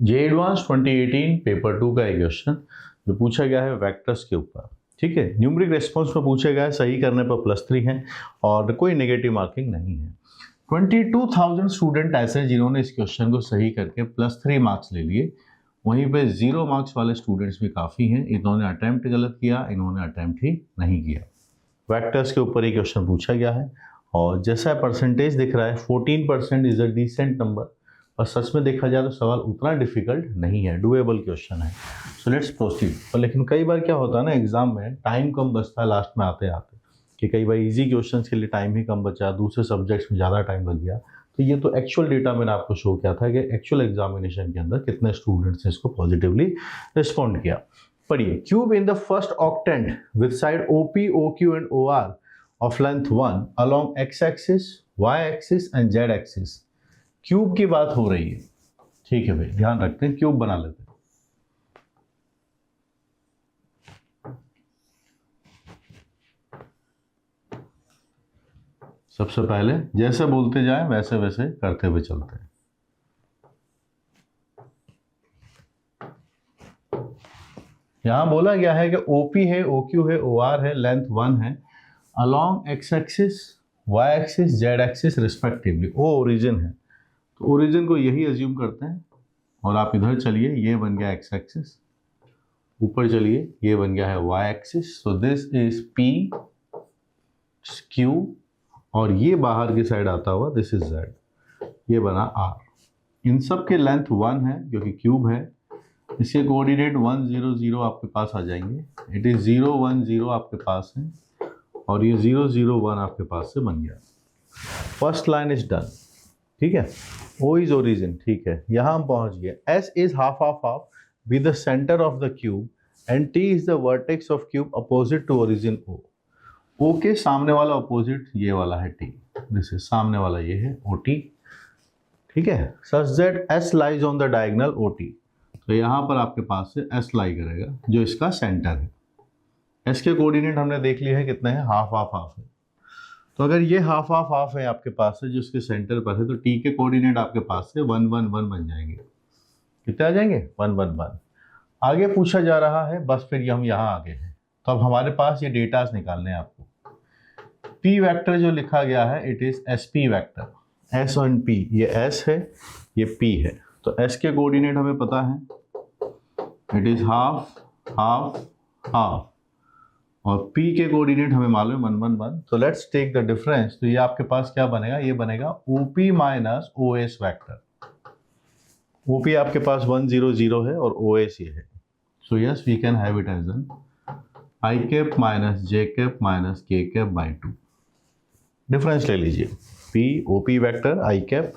जे advance 2018 paper 2 का एक question जो पूछा गया है वेक्टर्स के ऊपर। ठीक है, न्यूमेरिक रेस्पॉन्स में पूछा गया है, सही करने पर +3 है और कोई नेगेटिव मार्किंग नहीं है। 22,000 स्टूडेंट ऐसे हैं जिन्होंने इस क्वेश्चन को सही करके +3 मार्क्स ले लिए। वहीं पे 0 मार्क्स वाले स्टूडेंट्स भी काफ़ी हैं। इन्होंने अटैम्प्ट गलत किया, इन्होंने अटैम्प्ट ही नहीं किया। वेक्टर्स के ऊपर ये क्वेश्चन पूछा गया है और जैसा परसेंटेज दिख रहा है 14% इज अ डिसेंट नंबर। और सच में देखा जाए तो सवाल उतना डिफिकल्ट नहीं है, डुएबल क्वेश्चन है। So let's proceed. पर लेकिन कई बार क्या होता है ना, एग्जाम में टाइम कम बचता है लास्ट में आते आते, कि कई बार इजी क्वेश्चंस के लिए टाइम ही कम बचा, दूसरे सब्जेक्ट्स में ज़्यादा टाइम लग गया। तो ये तो एक्चुअल डेटा मैंने आपको शो किया था कि एक्चुअल एग्जामिनेशन के अंदर कितने स्टूडेंट्स ने इसको पॉजिटिवली रिस्पॉन्ड किया। पढ़िए, cube in the first octant with side OP, OQ and OR of length 1 along x axis, y axis and z axis. Cube की बात हो रही है। ठीक है भाई, ध्यान रखते हैं, क्यूब बना लेते हैं। सबसे पहले जैसे बोलते जाएं वैसे वैसे करते हुए चलते हैं। यहां बोला गया है कि OP है, OQ है, OR है, लेंथ 1 है, along x axis, y axis, z axis respectively. O origin है, तो ओरिजिन को यही अज्यूम करते हैं। और आप इधर चलिए, ये बन गया x एक्सिस, ऊपर चलिए ये बन गया है y axis. So this is P, Q, और ये बाहर की साइड आता हुआ दिस इज Z, ये बना R। इन सब के लेंथ 1 है क्योंकि क्यूब है। इसके कोऑर्डिनेट 1 0 0 आपके पास आ जाएंगे। इट इज 0 1 0 आपके पास है और ये 0 0 1 आपके पास से बन गया। First line is done. ठीक है, O इज ओरिजिन। ठीक है, यहां हम पहुंच गए। S is half half half with the centre of the cube and T is the vertex of cube opposite to origin O। O के सामने वाला अपोजिट ये वाला है T, दिस इज सामने वाला ये है OT। ठीक है, such that S lies on the diagonal OT। तो यहाँ पर आपके पास से S लाई करेगा जो इसका सेंटर है। S के कोऑर्डिनेट हमने देख लिए हैं कितने हैं, हाफ हाफ हाफ है। तो अगर ये हाफ हाफ हाफ है आपके पास से जो इसके सेंटर पर है, तो T के कोऑर्डिनेट आपके पास से 1 1 1 बन जाएंगे। कितने आ जाएंगे? 1 1 1। आगे पूछा जा रहा है, बस फिर हम यहाँ आगे हैं। तो अब हमारे पास ये डेटास निकालने हैं आपको। P वेक्टर जो लिखा गया है it is SP vector. S और P, ये S है, ये P है। तो S के कोऑर्डिनेट हमें पता है, it is half half half, और P के कोऑर्डिनेट हमें मालूम है 1 1 1। तो लेट्स टेक द डिफरेंस। तो ये आपके पास क्या बनेगा, ये बनेगा OP minus OS vector. OP आपके पास 1 0 0 है और OS ये है। So yes, we can have it as an I cap minus J cap minus K cap by 2। Difference ले लीजिए, P OP vector, I cap,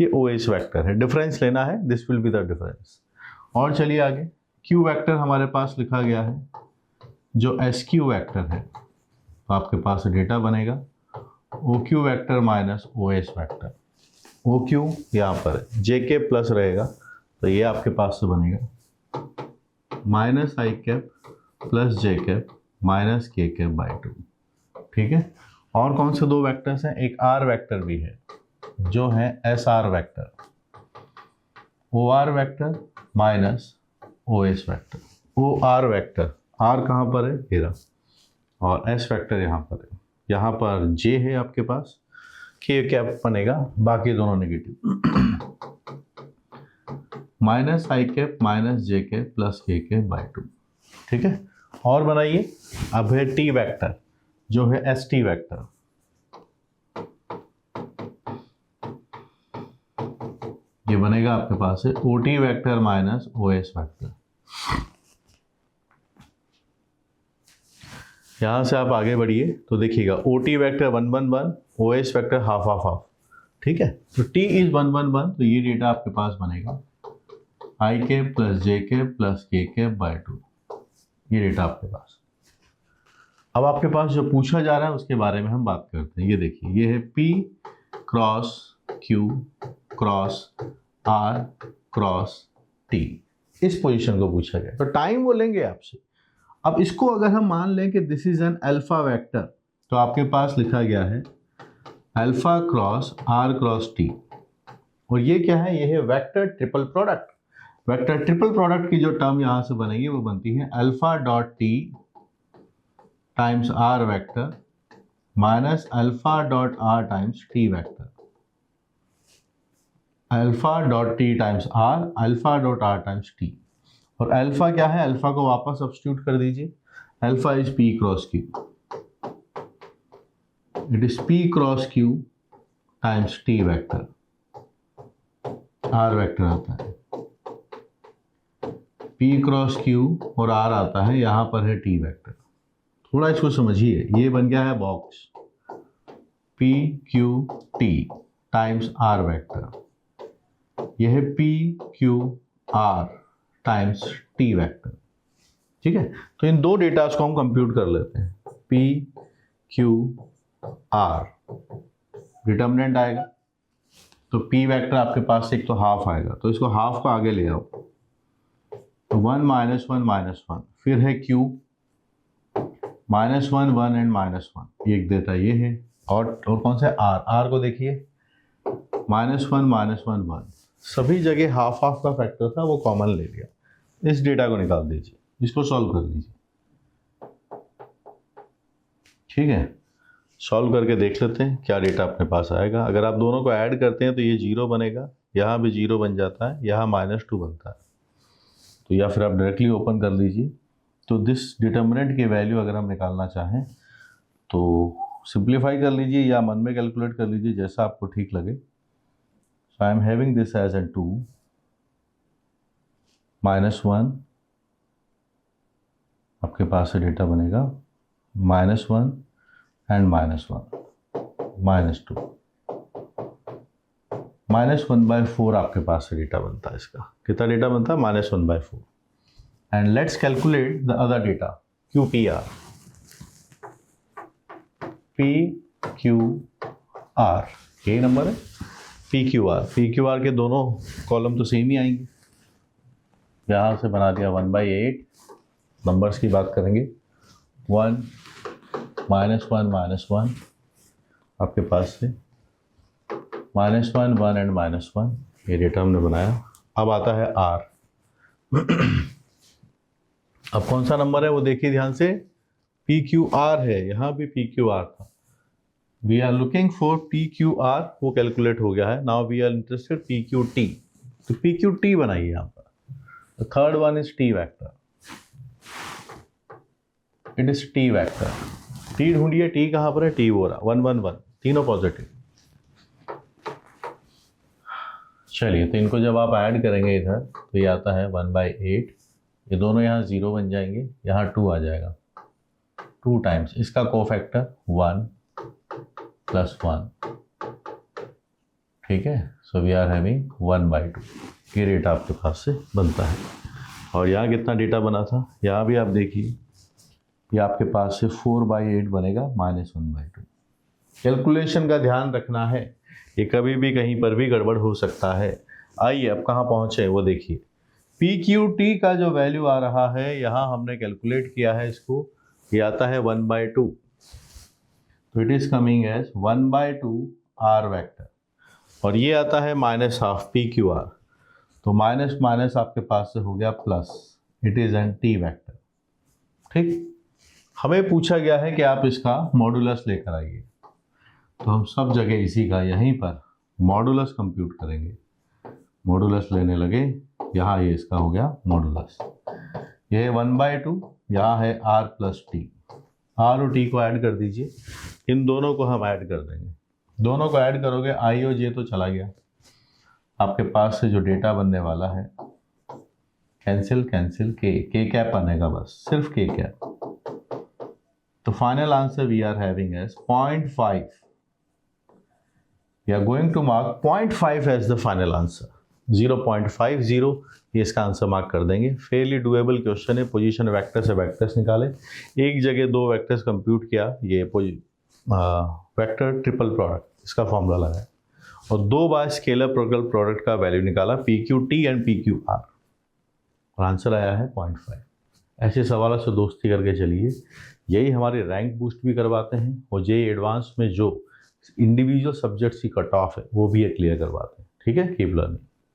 ये OS वेक्टर है। Difference लेना है, this will be the difference. और चलिए आगे, Q vector हमारे पास लिखा गया है जो SQ वेक्टर है। तो आपके पास डेटा बनेगा OQ vector minus OS vector. OQ यहाँ पर है, J कैप प्लस रहेगा, तो ये आपके पास से बनेगा minus I cap plus J cap minus K cap by 2। ठीक है, और कौन से दो वेक्टर्स हैं, एक R वेक्टर भी है जो है SR vector, OR vector minus OS vector. OR vector, R कहाँ पर है, हेरा, और S वेक्टर यहाँ पर है। यहाँ पर J है आपके पास, K कैप बनेगा, बाकी दोनों negative. Minus I cap minus J cap plus K cap by 2। ठीक है, और बनाइए। अब है T वेक्टर जो है ST वेक्टर। ये बनेगा आपके पास है OT vector minus OS vector. यहां से आप आगे बढ़िए तो देखिएगा OT vector 1 1 1, OS vector half half half. ठीक है, तो T इज 1 1 1, तो ये डेटा आपके पास बनेगा I cap plus J cap plus K cap by 2। ये डेटा आपके पास। अब आपके पास जो पूछा जा रहा है उसके बारे में हम बात करते हैं। ये देखिए, ये है P cross Q cross R cross T। इस पोजीशन को पूछा गया, तो टाइम वो लेंगे आपसे। अब इसको अगर हम मान लें कि this is an alpha vector, तो आपके पास लिखा गया है alpha cross R cross T। और ये क्या है, ये है vector triple product. Vector triple product की जो टर्म यहाँ से बनेगी वो बनती है alpha dot T times R vector minus alpha dot R times T vector. Alpha dot T times R, alpha dot R times T. और अल्फा क्या है, अल्फा को वापस सब्स्टिट्यूट कर दीजिए, alpha is P cross Q, it is P cross Q times T vector, R vector आता है P cross Q और R आता है, यहाँ पर है T वेक्टर। थोड़ा इसको समझिए, ये बन गया है box P Q T times R vector, यह है P Q R times T vector. ठीक है, तो इन दो डेटास को हम कंप्यूट कर लेते हैं। P Q R डिटर्मिनेंट आएगा, तो P वेक्टर आपके पास एक तो हाफ आएगा, तो इसको हाफ को आगे ले आओ, तो 1 माइनस 1 माइनस 1, फिर है Q माइनस 1 1 एंड माइनस 1, एक देता ये है, और कौन सा है R, R को देखिए माइनस 1 माइनस 1 1, सभी जगह हाफ हाफ का फैक्टर था, वो कॉमन ले लिया। इस डेटा को निकाल दीजिए, इसको सॉल्व कर लीजिए। ठीक है, सॉल्व करके देख लेते हैं क्या डेटा अपने पास आएगा। अगर आप दोनों को ऐड करते हैं तो ये 0 बनेगा, यहाँ भी 0 बन जाता है, यहाँ -2 बनता है, तो या फिर आप डायरेक्टली ओपन कर लीजिए। तो दिस डिटर्मिनेंट की वैल्यू अगर हम निकालना चाहें तो सिंप्लीफाई कर लीजिए या मन में कैलकुलेट कर लीजिए, जैसा आपको ठीक लगे। So I am having this as an 2 -1, आपके पास से डेटा बनेगा -1 एंड -1 -2, -1/4 आपके पास से डेटा बनता है। इसका कितना डेटा बनता है, -1/4। And let's calculate the other data QPR, PQR, यही नंबर है PQR के दोनों कॉलम तो सेम ही आएंगे, यहाँ से बना दिया 1/8। नंबर्स की बात करेंगे, 1 -1 आपके पास से -1 1 एंड -1, ये डेटा हमने बनाया। अब आता है R। अब कौन सा नंबर है वो देखिए ध्यान से, PQR है, यहाँ भी PQR था। We are looking for PQR, वो कैलकुलेट हो गया है। Now we are interested PQT, तो PQT बनाइए यहाँ पर। The third one is T vector, it is T vector. T ढूंढिए, T कहाँ पर है, T वो रहा 1 1 1, तीनों पॉजिटिव। चलिए, तो इनको जब आप ऐड करेंगे इधर तो ये आता है 1/8, ये दोनों यहाँ 0 बन जाएंगे, यहाँ 2 आ जाएगा, 2 टाइम्स इसका कोफैक्टर 1 + 1। ठीक है, सो वी आर हैविंग 1/2, ये डेटा आपके पास से बनता है। और यहाँ कितना डेटा बना था, यहाँ भी आप देखिए, ये आपके पास से 4/8 बनेगा, -1/2। कैलकुलेशन का ध्यान रखना है, ये कभी भी कहीं पर भी गड़बड़ हो सकता है। आइए अब कहाँ पहुँचे वो देखिए। PQT का जो वैल्यू आ रहा है, यहाँ हमने कैलकुलेट किया है इसको, ये आता है 1/2, तो it is coming as 1/2 R vector, और ये आता है -12 PQR, तो माइनस माइनस आपके पास से हो गया plus, it is an T vector. ठीक, हमें पूछा गया है कि आप इसका मॉडुलस लेकर आइए, तो हम सब जगह इसी का यहीं पर मॉडुलस कंप्यूट करेंगे। मॉडुलस लेने लगे, यहाँ ये इसका हो गया मॉडुलस, ये 1/2, यहाँ है R + T, R और T को ऐड कर दीजिए, इन दोनों को हम ऐड कर देंगे। दोनों को ऐड करोगे I और J तो चला गया, आपके पास से जो डेटा बनने वाला है कैंसिल कैंसिल, K कैप बनेगा, बस सिर्फ K कैप। तो final answer we are having as 0.5। We are going to mark 0.5 as the final answer, 0.50 ये इसका आंसर मार्क कर देंगे। फेयरली डुएबल क्वेश्चन है। पोजीशन वेक्टर से वेक्टर्स निकाले, एक जगह 2 वेक्टर्स कंप्यूट किया, ये वेक्टर ट्रिपल प्रोडक्ट इसका फॉर्मूला लगाया, और 2 बार स्केलर प्रोडक्ट का वैल्यू निकाला, PQT एंड PQR, और आंसर आया है 0.5। ऐसे सवालों से दोस्ती करके चलिए, यही हमारे रैंक बूस्ट भी करवाते हैं, और JEE एडवांस में जो इंडिविजुअल सब्जेक्ट्स की कट ऑफ है वो भी क्लियर करवाते हैं। ठीक है, कीप लर्निंग।